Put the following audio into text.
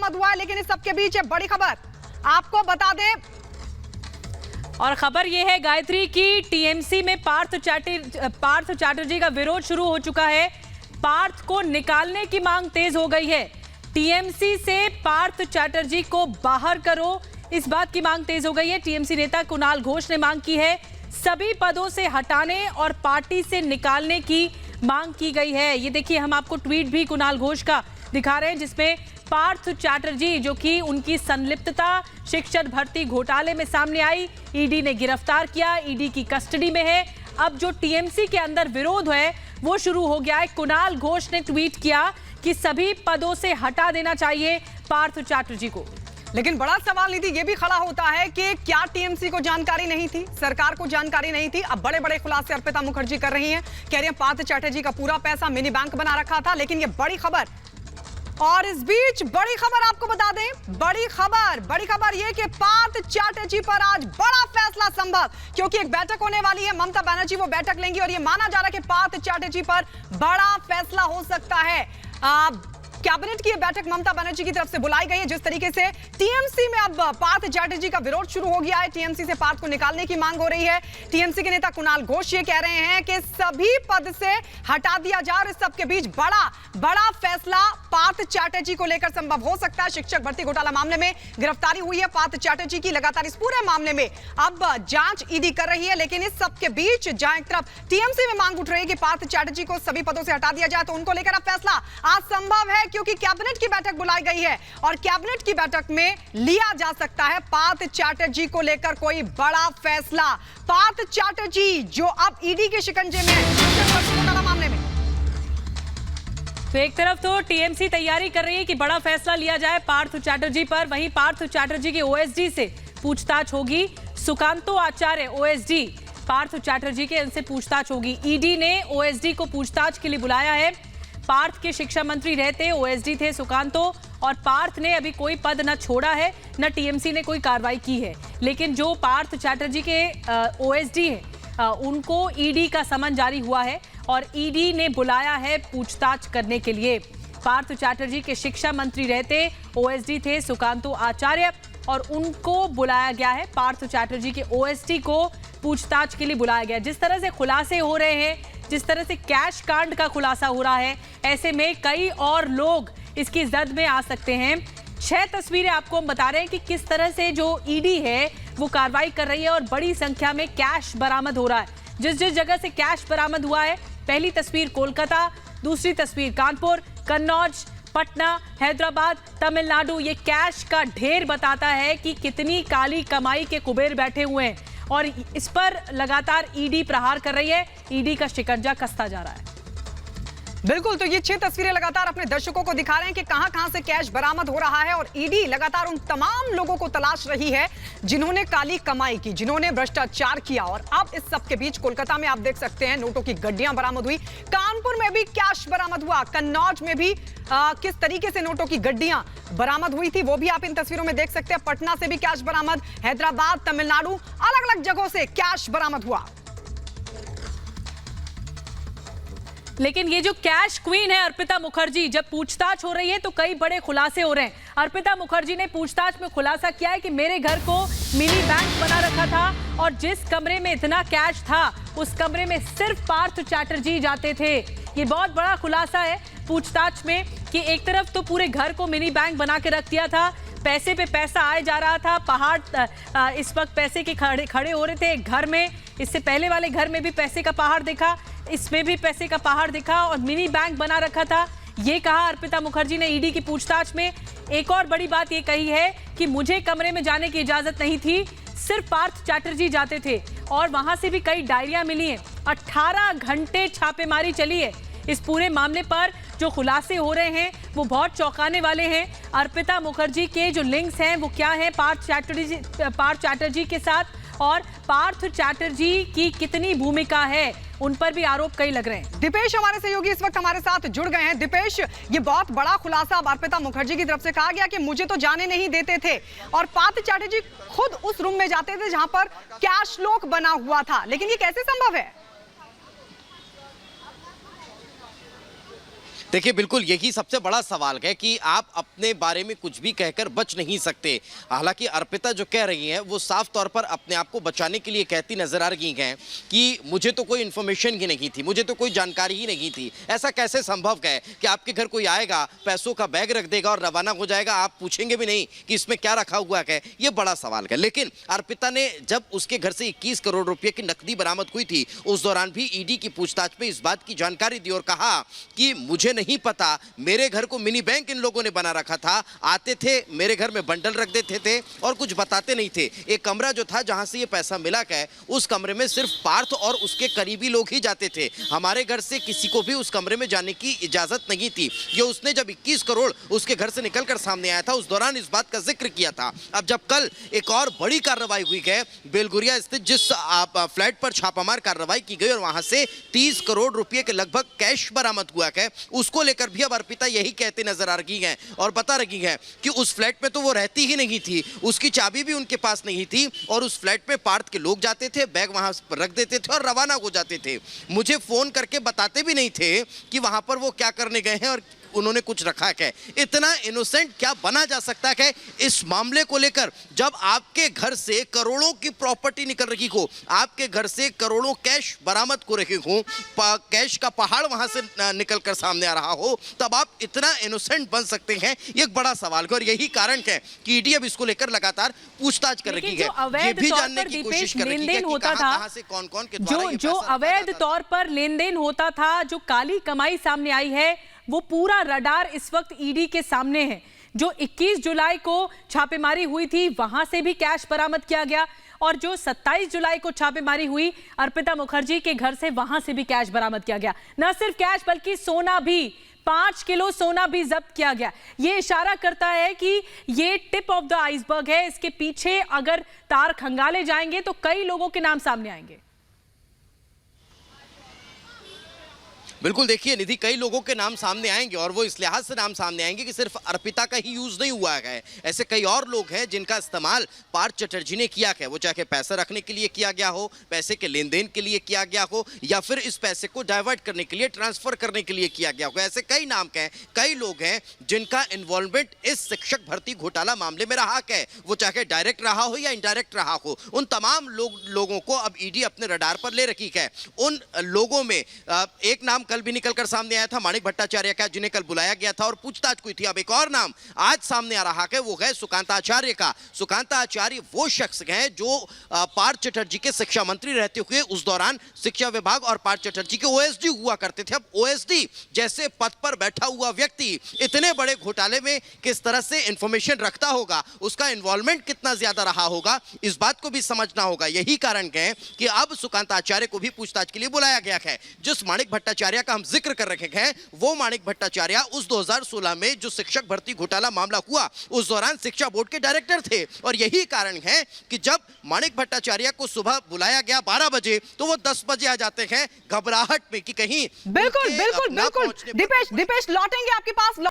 बरामद हुआ है। लेकिन इस सबके बीच एक बड़ी खबर आपको बता दें, और खबर यह है गायत्री की टीएमसी में पार्थ चैटर्जी का विरोध शुरू हो चुका है। पार्थ को निकालने की मांग तेज हो गई है। टीएमसी से पार्थ चैटर्जी को बाहर करो, इस बात की मांग तेज हो गई है। टीएमसी नेता कुणाल घोष ने मांग की है सभी पदों से हटाने और पार्टी से निकालने की मांग की गई है। ये देखिए, हम आपको ट्वीट भी कुणाल घोष का दिखा रहे हैं जिसमें पार्थ चैटर्जी जो कि उनकी संलिप्तता शिक्षक भर्ती घोटाले में सामने आई, ईडी ने गिरफ्तार किया, ईडी की कस्टडी में है। अब जो टीएमसी के अंदर विरोध है वो शुरू हो गया है। कुणाल घोष ने ट्वीट किया कि सभी पदों से हटा देना चाहिए पार्थ चैटर्जी को। लेकिन बड़ा सवाल निधि ये भी खड़ा होता है कि क्या टीएमसी को जानकारी नहीं थी, सरकार को जानकारी नहीं थी। अब बड़े बड़े खुलासे अर्पिता मुखर्जी कर रही हैं, कह रही हैं पार्थ चैटर्जी का पूरा पैसा मिनी बैंक बना रखा था। लेकिन ये बड़ी खबर, और इस बीच बड़ी खबर आपको बता दें, बड़ी खबर ये कि पार्थ चैटर्जी पर आज बड़ा फैसला संभव, क्योंकि एक बैठक होने वाली है। ममता बनर्जी वो बैठक लेंगी और ये माना जा रहा है कि पार्थ चैटर्जी पर बड़ा फैसला हो सकता है। कैबिनेट की यह बैठक ममता बनर्जी की तरफ से बुलाई गई है। जिस तरीके से टीएमसी में अब पार्थ चैटर्जी का विरोध शुरू हो गया है, टीएमसी से पार्थ को निकालने की मांग हो रही है। टीएमसी के नेता कुणाल घोष ये कह रहे हैं कि सभी पद से हटा दिया जाए और इस सबके बीच बड़ा फैसला पार्थ चैटर्जी को लेकर संभव हो सकता है। शिक्षक भर्ती घोटाला मामले में गिरफ्तारी हुई है पार्थ चैटर्जी की। लगातार इस पूरे मामले में अब जांच ईडी कर रही है। लेकिन इस सबके बीच जहां एक तरफ टीएमसी में मांग उठ रही है कि पार्थ चैटर्जी को सभी पदों से हटा दिया जाए, तो उनको लेकर अब फैसला आज संभव है, क्योंकि कैबिनेट की बैठक बुलाई गई है और कैबिनेट की बैठक में लिया जा सकता है पार्थ चैटर्जी को लेकर कोई बड़ा फैसला। पार्थ चैटर्जी जो अब ईडी के शिकंजे में है मामले में। तो एक तरफ तो टीएमसी तैयारी कर रही है कि बड़ा फैसला लिया जाए पार्थ चैटर्जी पर, वहीं पार्थ चैटर्जी की ओएसडी से पूछताछ होगी। सुकांतो आचार्य ओएसडी पार्थ चैटर्जी के, इनसे पूछताछ होगी। ईडी ने ओएसडी को पूछताछ के लिए बुलाया है। पार्थ के शिक्षा मंत्री रहते ओएसडी थे सुकांतो, और पार्थ ने अभी कोई पद न छोड़ा है, न टीएमसी ने कोई कार्रवाई की है। लेकिन जो पार्थ चैटर्जी के ओएसडी है उनको ईडी का समन जारी हुआ है और ईडी ने बुलाया है पूछताछ करने के लिए। पार्थ चैटर्जी के शिक्षा मंत्री रहते ओएसडी थे सुकांतो आचार्य और उनको बुलाया गया है। पार्थ चैटर्जी के ओएसडी को पूछताछ के लिए बुलाया गया। जिस तरह से खुलासे हो रहे हैं, जिस तरह से कैश कांड का खुलासा हो रहा है, ऐसे में कई और लोग इसकी जद में आ सकते हैं। 6 तस्वीरें आपको हम बता रहे हैं कि किस तरह से जो ईडी है वो कार्रवाई कर रही है और बड़ी संख्या में कैश बरामद हो रहा है। जिस जगह से कैश बरामद हुआ है, पहली तस्वीर कोलकाता, दूसरी तस्वीर कानपुर, कन्नौज, पटना, हैदराबाद, तमिलनाडु। ये कैश का ढेर बताता है कि कितनी काली कमाई के कुबेर बैठे हुए हैं और इस पर लगातार ईडी प्रहार कर रही है। ईडी का शिकंजा कसता जा रहा है। बिल्कुल, तो ये 6 तस्वीरें लगातार अपने दर्शकों को दिखा रहे हैं कि कहां से कैश बरामद हो रहा है और ईडी लगातार उन तमाम लोगों को तलाश रही है जिन्होंने काली कमाई की, जिन्होंने भ्रष्टाचार किया। और अब इस सब के बीच कोलकाता में आप देख सकते हैं नोटों की गड्डियां बरामद हुई, कानपुर में भी कैश बरामद हुआ, कन्नौज में भी किस तरीके से नोटों की गड्डियां बरामद हुई थी वो भी आप इन तस्वीरों में देख सकते हैं। पटना से भी कैश बरामद, हैदराबाद, तमिलनाडु, अलग अलग जगहों से कैश बरामद हुआ। लेकिन ये जो कैश क्वीन है अर्पिता मुखर्जी, जब पूछताछ हो रही है तो कई बड़े खुलासे हो रहे हैं। अर्पिता मुखर्जी ने पूछताछ में खुलासा किया है कि मेरे घर को मिनी बैंक बना रखा था और जिस कमरे में इतना कैश था उस कमरे में सिर्फ पार्थ चैटर्जी जाते थे। ये बहुत बड़ा खुलासा है पूछताछ में कि एक तरफ तो पूरे घर को मिनी बैंक बना के रख दिया था, पैसे पे पैसा आए जा रहा था, पहाड़ इस वक्त पैसे के खड़े हो रहे थे घर में। इससे पहले वाले घर में भी पैसे का पहाड़ दिखा, इसमें भी पैसे का पहाड़ दिखा और मिनी बैंक बना रखा था। ये कहा अर्पिता मुखर्जी ने ईडी की पूछताछ में। एक और बड़ी बात ये कही है कि मुझे कमरे में जाने की इजाजत नहीं थी, सिर्फ पार्थ चैटर्जी जाते थे और वहां से भी कई डायरियां मिली हैं। 18 घंटे छापेमारी चली है। इस पूरे मामले पर जो खुलासे हो रहे हैं वो बहुत चौंकाने वाले हैं। अर्पिता मुखर्जी के जो लिंक्स हैं वो क्या हैं पार्थ चैटर्जी के साथ, और पार्थ चैटर्जी की कितनी भूमिका है, उन पर भी आरोप कई लग रहे हैं। दीपेश हमारे सहयोगी इस वक्त हमारे साथ जुड़ गए हैं। दीपेश, ये बहुत बड़ा खुलासा अर्पिता मुखर्जी की तरफ से कहा गया कि मुझे तो जाने नहीं देते थे और पार्थ चैटर्जी खुद उस रूम में जाते थे जहां पर कैश लॉक बना हुआ था, लेकिन ये कैसे संभव है? देखिए, बिल्कुल यही सबसे बड़ा सवाल है कि आप अपने बारे में कुछ भी कहकर बच नहीं सकते। हालांकि अर्पिता जो कह रही हैं वो साफ तौर पर अपने आप को बचाने के लिए कहती नजर आ रही हैं कि मुझे तो कोई इन्फॉर्मेशन ही नहीं थी, मुझे तो कोई जानकारी ही नहीं थी। ऐसा कैसे संभव है कि आपके घर कोई आएगा, पैसों का बैग रख देगा और रवाना हो जाएगा, आप पूछेंगे भी नहीं कि इसमें क्या रखा हुआ है? ये बड़ा सवाल है। लेकिन अर्पिता ने जब उसके घर से 21 करोड़ रुपए की नकदी बरामद हुई थी, उस दौरान भी ईडी की पूछताछ में इस बात की जानकारी दी और कहा कि मुझे नहीं पता, मेरे घर को मिनी बैंक इन लोगों ने बना रखा था, आते थे मेरे घर में बंडल रख देते थे और कुछ बताते नहीं थे। एक कमरा जो था जहां से ये पैसा मिला है, उस कमरे में सिर्फ पार्थ और उसके करीबी लोग ही जाते थे। हमारे घर से किसी को भी उस कमरे में जाने की इजाजत नहीं थी। ये उसने जब 21 करोड़ उसके घर से निकलकर सामने आया था, उस दौरान इस बात का जिक्र किया था। अब जब कल एक और बड़ी कार्रवाई हुई है, बेलगुरिया स्थित जिस फ्लैट पर छापामार कार्रवाई की गई और वहां से 30 करोड़ रुपए के लगभग कैश बरामद हुआ है, उसको लेकर भी अब अर्पिता यही कहते नजर आ रही हैं और बता रही हैं कि उस फ्लैट में तो वो रहती ही नहीं थी, उसकी चाबी भी उनके पास नहीं थी और उस फ्लैट में पार्थ के लोग जाते थे, बैग वहां पर रख देते थे और रवाना हो जाते थे। मुझे फोन करके बताते भी नहीं थे कि वहां पर वो क्या करने गए हैं और उन्होंने कुछ रखा है। इतना इनोसेंट क्या बना जा सकता है इस मामले को लेकर? जब आपके घर से करोड़ों की प्रॉपर्टी निकल रही हो, आपके घर से करोड़ों कैश बरामद हो रहे हो, कैश का पहाड़ वहां से निकल कर सामने आ रहा हो, तब आप इतना इनोसेंट बन सकते हैं? ये एक बड़ा सवाल है और यही कारण है कि ईडी अब इसको लेकर लगातार पूछताछ कर रही है। ये भी जानने की कोशिश कर रही है कि कहां से कौन-कौन के द्वारा जो अवैध तौर पर लेन देन होता था, जो काली कमाई सामने आई है, वो पूरा रडार इस वक्त ईडी के सामने है। जो 21 जुलाई को छापेमारी हुई थी, वहां से भी कैश बरामद किया गया और जो 27 जुलाई को छापेमारी हुई अर्पिता मुखर्जी के घर से, वहां से भी कैश बरामद किया गया। न सिर्फ कैश बल्कि सोना भी, 5 किलो सोना भी जब्त किया गया। ये इशारा करता है कि ये टिप ऑफ द आइसबर्ग है। इसके पीछे अगर तार खंगाले जाएंगे तो कई लोगों के नाम सामने आएंगे। बिल्कुल, देखिए निधि, कई लोगों के नाम सामने आएंगे और वो इस लिहाज से नाम सामने आएंगे कि सिर्फ अर्पिता का ही यूज नहीं हुआ है। ऐसे कई और लोग हैं जिनका इस्तेमाल पार्थ चटर्जी ने किया है। वो चाहे पैसे रखने के लिए किया गया हो, पैसे के लेन देन के लिए किया गया हो, या फिर इस पैसे को डाइवर्ट करने के लिए, ट्रांसफर करने के लिए किया गया हो। ऐसे कई नाम हैं, कई लोग हैं जिनका इन्वॉल्वमेंट इस शिक्षक भर्ती घोटाला मामले में रहा है। वो चाहे डायरेक्ट रहा हो या इनडायरेक्ट रहा हो, उन तमाम लोगों को अब ईडी अपने रडार पर ले रखी है। उन लोगों में एक नाम कल भी निकलकर सामने आया था, माणिक भट्टाचार्य का, जिन्हें कल बुलाया गया था और पूछताछ हुई थी। अब एक और नाम आज सामने आ रहा है, वो है सुकांता आचार्य का। सुकांता आचार्य वो शख्स हैं जो पार्थ चटर्जी के शिक्षा मंत्री रहते हुए उस दौरान शिक्षा विभाग और पार्थ चटर्जी के ओएसडी हुआ करते थे। अब ओएसडी जैसे पद पर बैठा हुआ व्यक्ति इतने बड़े घोटाले में किस तरह से इंफॉर्मेशन रखता होगा, उसका इन्वॉल्वमेंट कितना ज्यादा रहा होगा, इस बात को भी समझना होगा। यही कारण है कि अब सुकांता आचार्य को भी पूछताछ के लिए बुलाया गया है। जिस माणिक भट्टाचार्य का हम जिक्र कर रखे हैं, वो माणिक भट्टाचार्य उस 2016 में जो शिक्षक भर्ती घोटाला मामला हुआ, उस दौरान शिक्षा बोर्ड के डायरेक्टर थे। और यही कारण है कि जब माणिक भट्टाचार्य को सुबह बुलाया गया 12 बजे, तो वो 10 बजे आ जाते हैं घबराहट में कि कहीं बिल्कुल बिल्कुल बिल्कुल दीपेश लौटेंगे आपके पास।